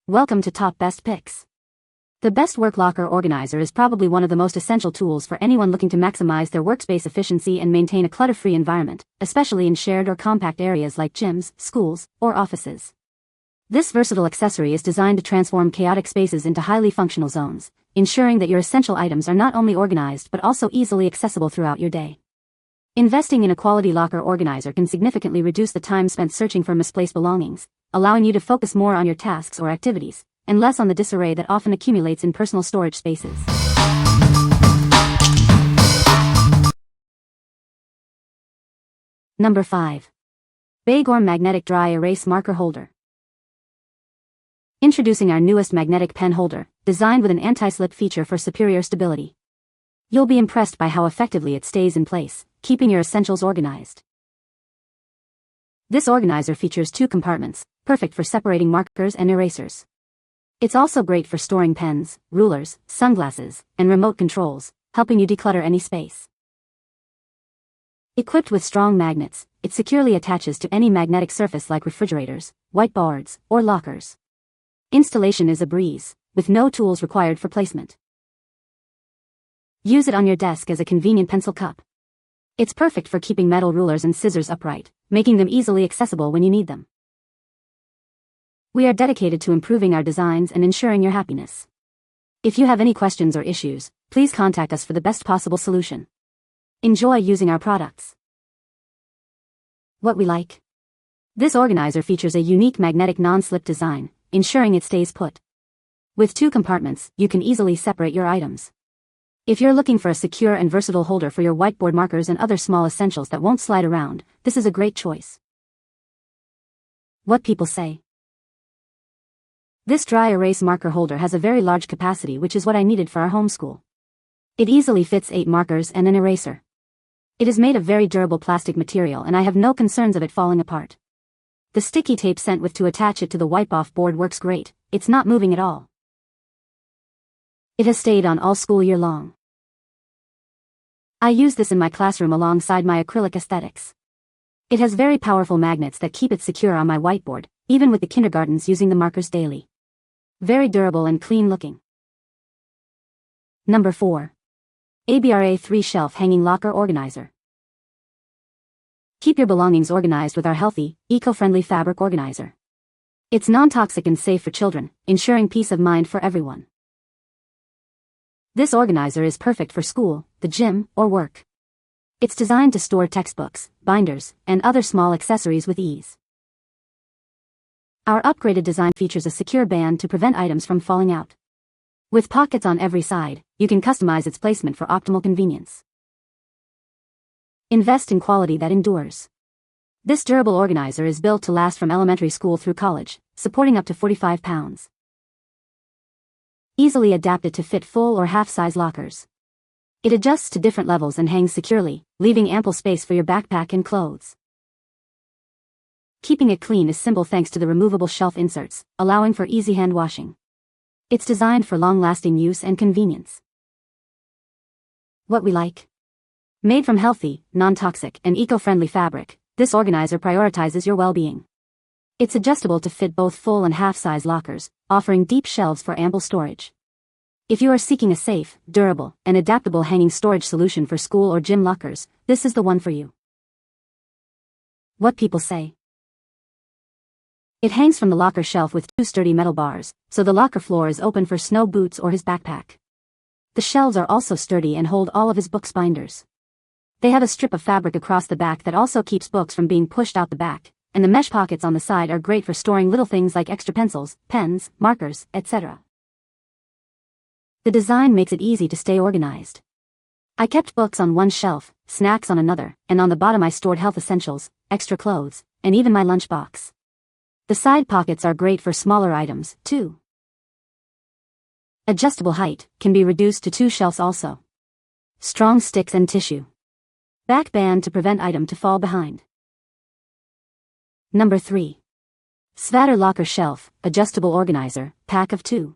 Welcome to Top Best Picks. The Best Work Locker Organizer is probably one of the most essential tools for anyone looking to maximize their workspace efficiency and maintain a clutter-free environment, especially in shared or compact areas like gyms, schools, or offices. This versatile accessory is designed to transform chaotic spaces into highly functional zones, ensuring that your essential items are not only organized but also easily accessible throughout your day. Investing in a quality locker organizer can significantly reduce the time spent searching for misplaced belongings, allowing you to focus more on your tasks or activities, and less on the disarray that often accumulates in personal storage spaces. Number 5. BEYGORM Magnetic Dry Erase Marker Holder. Introducing our newest magnetic pen holder, designed with an anti-slip feature for superior stability. You'll be impressed by how effectively it stays in place, keeping your essentials organized. This organizer features 2 compartments, perfect for separating markers and erasers. It's also great for storing pens, rulers, sunglasses, and remote controls, helping you declutter any space. Equipped with strong magnets, it securely attaches to any magnetic surface like refrigerators, whiteboards, or lockers. Installation is a breeze, with no tools required for placement. Use it on your desk as a convenient pencil cup. It's perfect for keeping metal rulers and scissors upright, making them easily accessible when you need them. We are dedicated to improving our designs and ensuring your happiness. If you have any questions or issues, please contact us for the best possible solution. Enjoy using our products. What we like. This organizer features a unique magnetic non-slip design, ensuring it stays put. With 2 compartments, you can easily separate your items. If you're looking for a secure and versatile holder for your whiteboard markers and other small essentials that won't slide around, this is a great choice. What people say. This dry erase marker holder has a very large capacity, which is what I needed for our homeschool. It easily fits 8 markers and an eraser. It is made of very durable plastic material and I have no concerns of it falling apart. The sticky tape sent with to attach it to the wipe-off board works great, it's not moving at all. It has stayed on all school year long. I use this in my classroom alongside my acrylic aesthetics. It has very powerful magnets that keep it secure on my whiteboard, even with the kindergartens using the markers daily. Very durable and clean looking. Number 4. ABRA 3 Shelf Hanging Locker Organizer. Keep your belongings organized with our healthy, eco-friendly fabric organizer. It's non-toxic and safe for children, ensuring peace of mind for everyone. This organizer is perfect for school, the gym, or work. It's designed to store textbooks, binders, and other small accessories with ease. Our upgraded design features a secure band to prevent items from falling out. With pockets on every side, you can customize its placement for optimal convenience. Invest in quality that endures. This durable organizer is built to last from elementary school through college, supporting up to 45 pounds. Easily adapted to fit full or half-size lockers. It adjusts to different levels and hangs securely, leaving ample space for your backpack and clothes. Keeping it clean is simple thanks to the removable shelf inserts, allowing for easy hand washing. It's designed for long-lasting use and convenience. What we like. Made from healthy, non-toxic, and eco-friendly fabric, this organizer prioritizes your well-being. It's adjustable to fit both full and half-size lockers, offering deep shelves for ample storage. If you are seeking a safe, durable, and adaptable hanging storage solution for school or gym lockers, this is the one for you. What people say. It hangs from the locker shelf with 2 sturdy metal bars, so the locker floor is open for snow boots or his backpack. The shelves are also sturdy and hold all of his books binders. They have a strip of fabric across the back that also keeps books from being pushed out the back, and the mesh pockets on the side are great for storing little things like extra pencils, pens, markers, etc. The design makes it easy to stay organized. I kept books on one shelf, snacks on another, and on the bottom I stored health essentials, extra clothes, and even my lunchbox. The side pockets are great for smaller items, too. Adjustable height can be reduced to 2 shelves also. Strong sticks and tissue. Back band to prevent item to fall behind. Number 3. Svatur Locker Shelf, Adjustable Organizer, Pack of 2.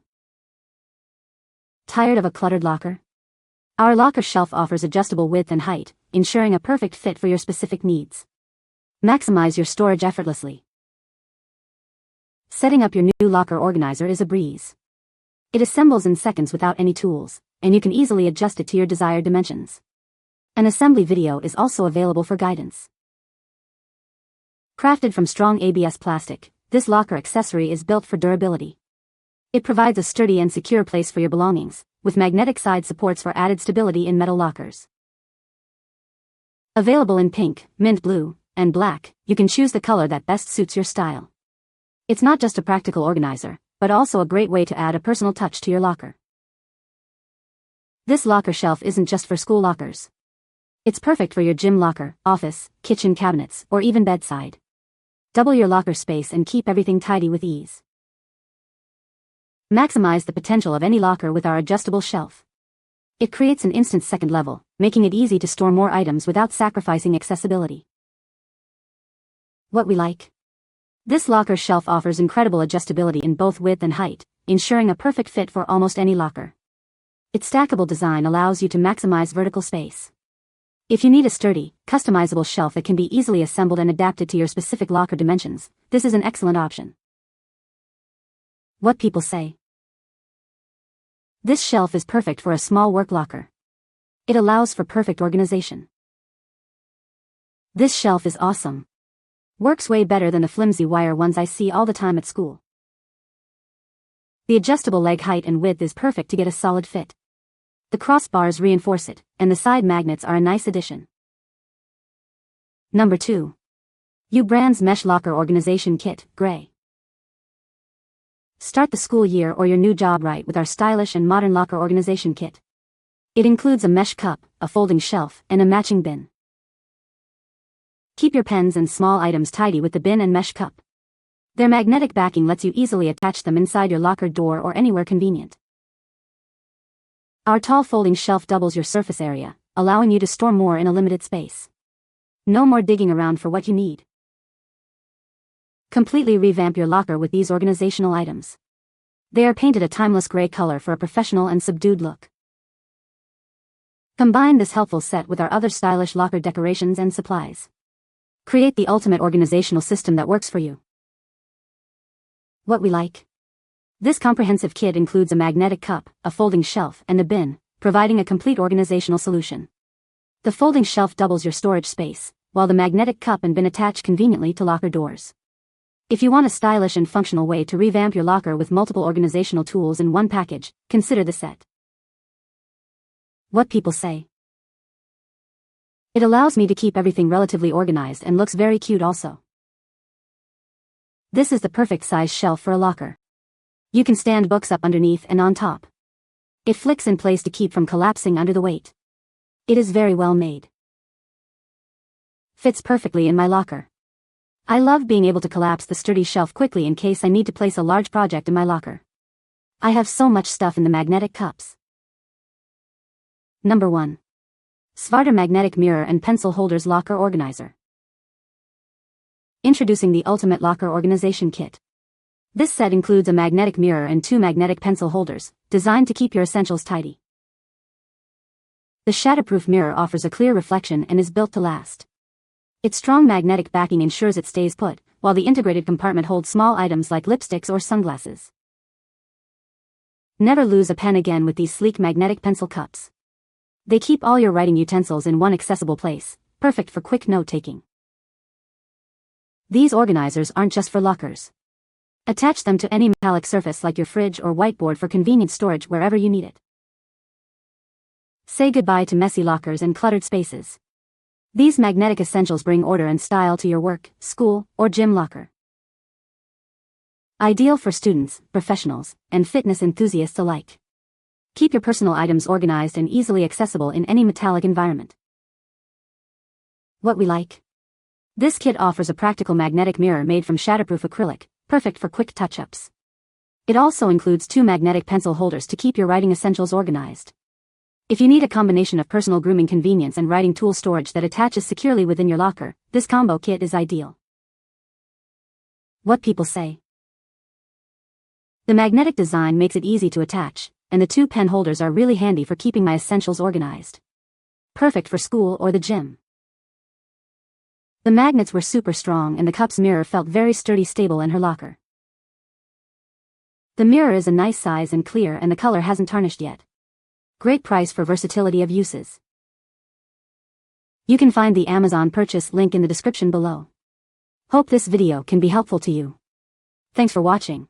Tired of a cluttered locker? Our locker shelf offers adjustable width and height, ensuring a perfect fit for your specific needs. Maximize your storage effortlessly. Setting up your new locker organizer is a breeze. It assembles in seconds without any tools, and you can easily adjust it to your desired dimensions. An assembly video is also available for guidance. Crafted from strong ABS plastic, this locker accessory is built for durability. It provides a sturdy and secure place for your belongings, with magnetic side supports for added stability in metal lockers. Available in pink, mint blue, and black, you can choose the color that best suits your style. It's not just a practical organizer, but also a great way to add a personal touch to your locker. This locker shelf isn't just for school lockers. It's perfect for your gym locker, office, kitchen cabinets, or even bedside. Double your locker space and keep everything tidy with ease. Maximize the potential of any locker with our adjustable shelf. It creates an instant second level, making it easy to store more items without sacrificing accessibility. What we like. This locker shelf offers incredible adjustability in both width and height, ensuring a perfect fit for almost any locker. Its stackable design allows you to maximize vertical space. If you need a sturdy, customizable shelf that can be easily assembled and adapted to your specific locker dimensions, this is an excellent option. What people say. This shelf is perfect for a small work locker. It allows for perfect organization. This shelf is awesome. Works way better than the flimsy wire ones I see all the time at school. The adjustable leg height and width is perfect to get a solid fit. The crossbars reinforce it, and the side magnets are a nice addition. Number 2. U-Brand's Mesh Locker Organization Kit, Gray. Start the school year or your new job right with our stylish and modern locker organization kit. It includes a mesh cup, a folding shelf, and a matching bin. Keep your pens and small items tidy with the bin and mesh cup. Their magnetic backing lets you easily attach them inside your locker door or anywhere convenient. Our tall folding shelf doubles your surface area, allowing you to store more in a limited space. No more digging around for what you need. Completely revamp your locker with these organizational items. They are painted a timeless gray color for a professional and subdued look. Combine this helpful set with our other stylish locker decorations and supplies. Create the ultimate organizational system that works for you. What we like. This comprehensive kit includes a magnetic cup, a folding shelf, and a bin, providing a complete organizational solution. The folding shelf doubles your storage space, while the magnetic cup and bin attach conveniently to locker doors. If you want a stylish and functional way to revamp your locker with multiple organizational tools in one package, consider the set. What people say. It allows me to keep everything relatively organized and looks very cute also. This is the perfect size shelf for a locker. You can stand books up underneath and on top. It flicks in place to keep from collapsing under the weight. It is very well made. Fits perfectly in my locker. I love being able to collapse the sturdy shelf quickly in case I need to place a large project in my locker. I have so much stuff in the magnetic cups. Number 1. Svartur Magnetic Mirror and Pencil Holders Locker Organizer. Introducing the Ultimate Locker Organization Kit. This set includes a magnetic mirror and 2 magnetic pencil holders, designed to keep your essentials tidy. The shatterproof mirror offers a clear reflection and is built to last. Its strong magnetic backing ensures it stays put, while the integrated compartment holds small items like lipsticks or sunglasses. Never lose a pen again with these sleek magnetic pencil cups. They keep all your writing utensils in one accessible place, perfect for quick note-taking. These organizers aren't just for lockers. Attach them to any metallic surface like your fridge or whiteboard for convenient storage wherever you need it. Say goodbye to messy lockers and cluttered spaces. These magnetic essentials bring order and style to your work, school, or gym locker. Ideal for students, professionals, and fitness enthusiasts alike. Keep your personal items organized and easily accessible in any metallic environment. What we like. This kit offers a practical magnetic mirror made from shatterproof acrylic, perfect for quick touch-ups. It also includes 2 magnetic pencil holders to keep your writing essentials organized. If you need a combination of personal grooming convenience and writing tool storage that attaches securely within your locker, this combo kit is ideal. What people say. The magnetic design makes it easy to attach, and the 2 pen holders are really handy for keeping my essentials organized. Perfect for school or the gym. The magnets were super strong and the cup's mirror felt very sturdy stable in her locker. The mirror is a nice size and clear, and the color hasn't tarnished yet. Great price for versatility of uses. You can find the Amazon purchase link in the description below. Hope this video can be helpful to you. Thanks for watching.